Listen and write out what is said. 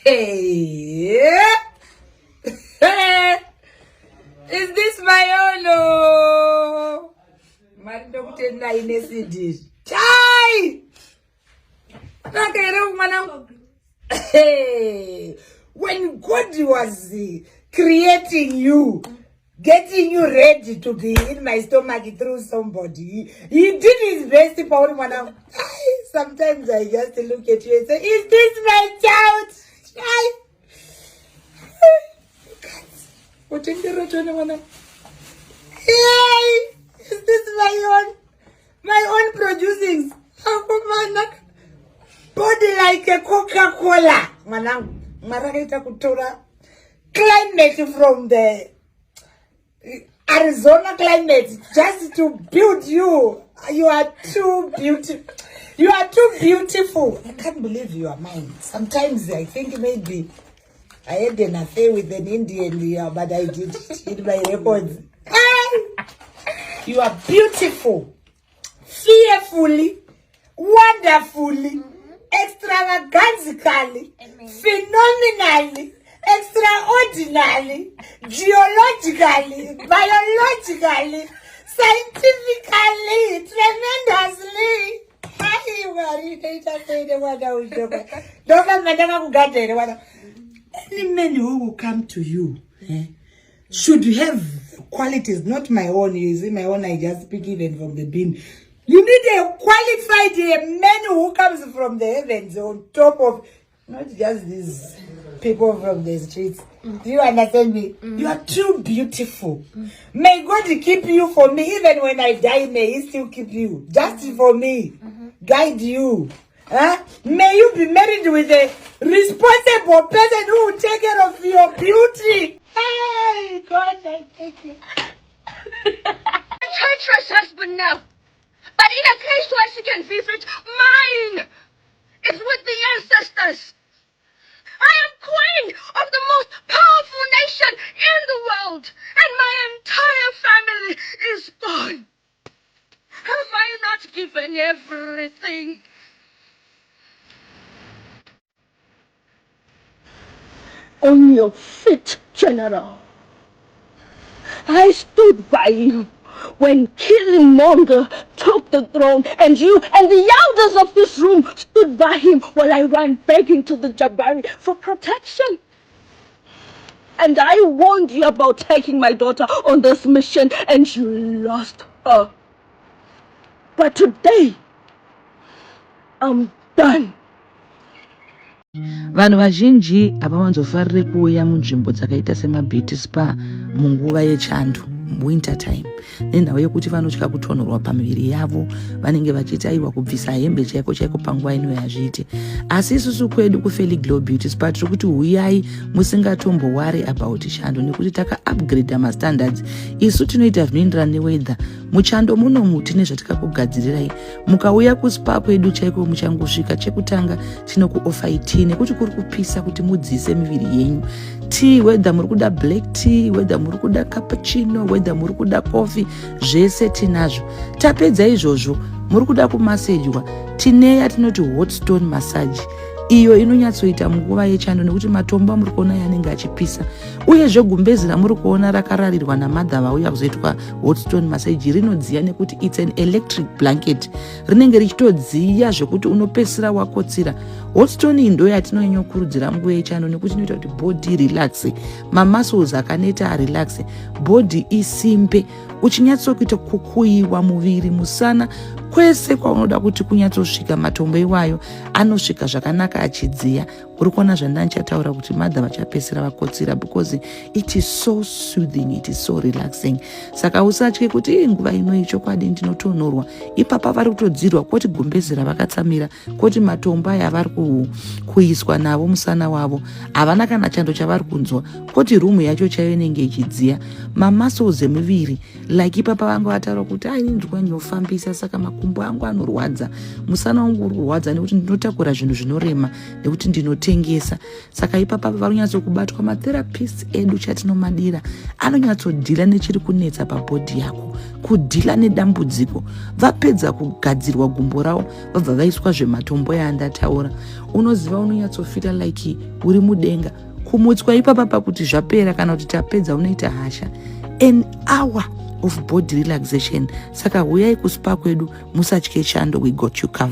Hey, is this my own? Oh, man, don't Chai! Hey, when God was creating you, getting you ready to be in my stomach through somebody, he did his best. Sometimes I just look at you and say, is this my child? Hey, is this my own producing? Body like a Coca-Cola. Climate from the Arizona climate just to build you. You are too beautiful. You are too beautiful. I can't believe you are mine. Sometimes I think maybe I had an affair with an Indian, but I did in my records. You are beautiful, fearfully, wonderfully, extravagantly, phenomenally, extraordinarily, geologically, biologically, scientifically, tremendously. Any man who will come to you should have qualities, not my own. You see, my own, I just speak even from the bin. You need a qualified man who comes from the heavens on top of, not just these people from the streets. Do you understand me? You are too beautiful. May God keep you for me. Even when I die, may He still keep you. Just for me. Guide you. May you be married with a responsible person who will take care of your beauty. Hey, God, I thank you. A treacherous husband now. But in a case where she can visit, mine is with the ancestors. I am queen of the most powerful nation in the world, and my entire family is gone. Have I not given everything? On your feet, General. I stood by you when Killmonger took the throne, and you and the elders of this room stood by him while I ran begging to the Jabari for protection. And I warned you about taking my daughter on this mission, and you lost her. But today, I'm done. Vanhu vazhinji havawanzofariri kuuya munzvimbo dzakaita semabeauty spa munguva yechando, winter time, nenhau yekuti vanotya kutonhorwa pamiviri yavo. Vanenge vachiti aiwa kubvisa hembe chaiko chaiko panguva ino yazviite. Asi isusu kwedu kuFairly Glow Beauty Spa tiri kuti huyai musingatombowari about chando, nekuti taka-upgrade mastandards. Isu tinoita zvinoenderana neweather. Muchando munomu tine zvatakakugadzirirai. Mukauya kuspa kwedu chaiko muchangosvika, chekutanga tinokuofai tea, nekuti kuri kupisa kuti mudzise miviri yenyu. Tea, whether muri kuda black tea, whether muri kuda cappuccino, whether muri kuda coffee, zvese tinazvo. Tapedza izvozvo, muri kuda kumasejwa, tine yatinoti hot stone massage. Iyo inonyatsoita munguva yechando, nekuti matombo amuri kuona yanenge achipisa. Uyezve gumbezi ramuri kuona rakararirwa namadha vauya kuzoitwa hot stone massage rinodziya, nekuti it's an electric blanket. Rinenge richitodziya zvekuti unopesira wakotsira. Hot stone iyi ndo yatinonyanyokurudzira munguva yechando, nekuti inoita kuti body relaxe, mamuscles akaneta relaxe, body isimbe, uchinyatsokuita kukuyiwa muviri, musana, kwese kwaunoda kuti kunyatsosvika matombo iwayo anosvika zvakanaka achidziya. Uri kuona zvandanchataura kuti madha vachapesera vakotsira, because it is so soothing, it is so relaxing. Saka usatye kuti nguva ino chokwadi ndinotonhorwa, ipapa vari kutodzirwa kwoti gumbezi ravakatsamira, kwoti matombo aya vari kuiswa navo musana wavo, havana kana chando chavari kunzwa, kwoti rumu yacho chaiyo inenge ichidziya. Mamuscles emuviri, like ipapa vanga vataura kuti ini ndikanyofambisa, saka makumbo angu anorwadza, musana wangu uri kurwadza nekuti ndinotakura zvinhu zvinorema, nekuti ndinotengesa. Saka ipapa vari kunyatsokubatwa. Matherapists edu chatinomadira, anonyatsodhila nechiri kunetsa pabhodhi yako, kudhila nedambudziko. Vapedza kugadzirwa gumbo ravo, vabva vaiswa zvematombo yandataura. unoziva unonyatsofita like uri mudenga. Kumutswa ipapa kuti zvapera kana kuti tapedza unoita hasha. An hour of body relaxation. Saka huyai kuspa kwedu, musatye chando, we got you covered.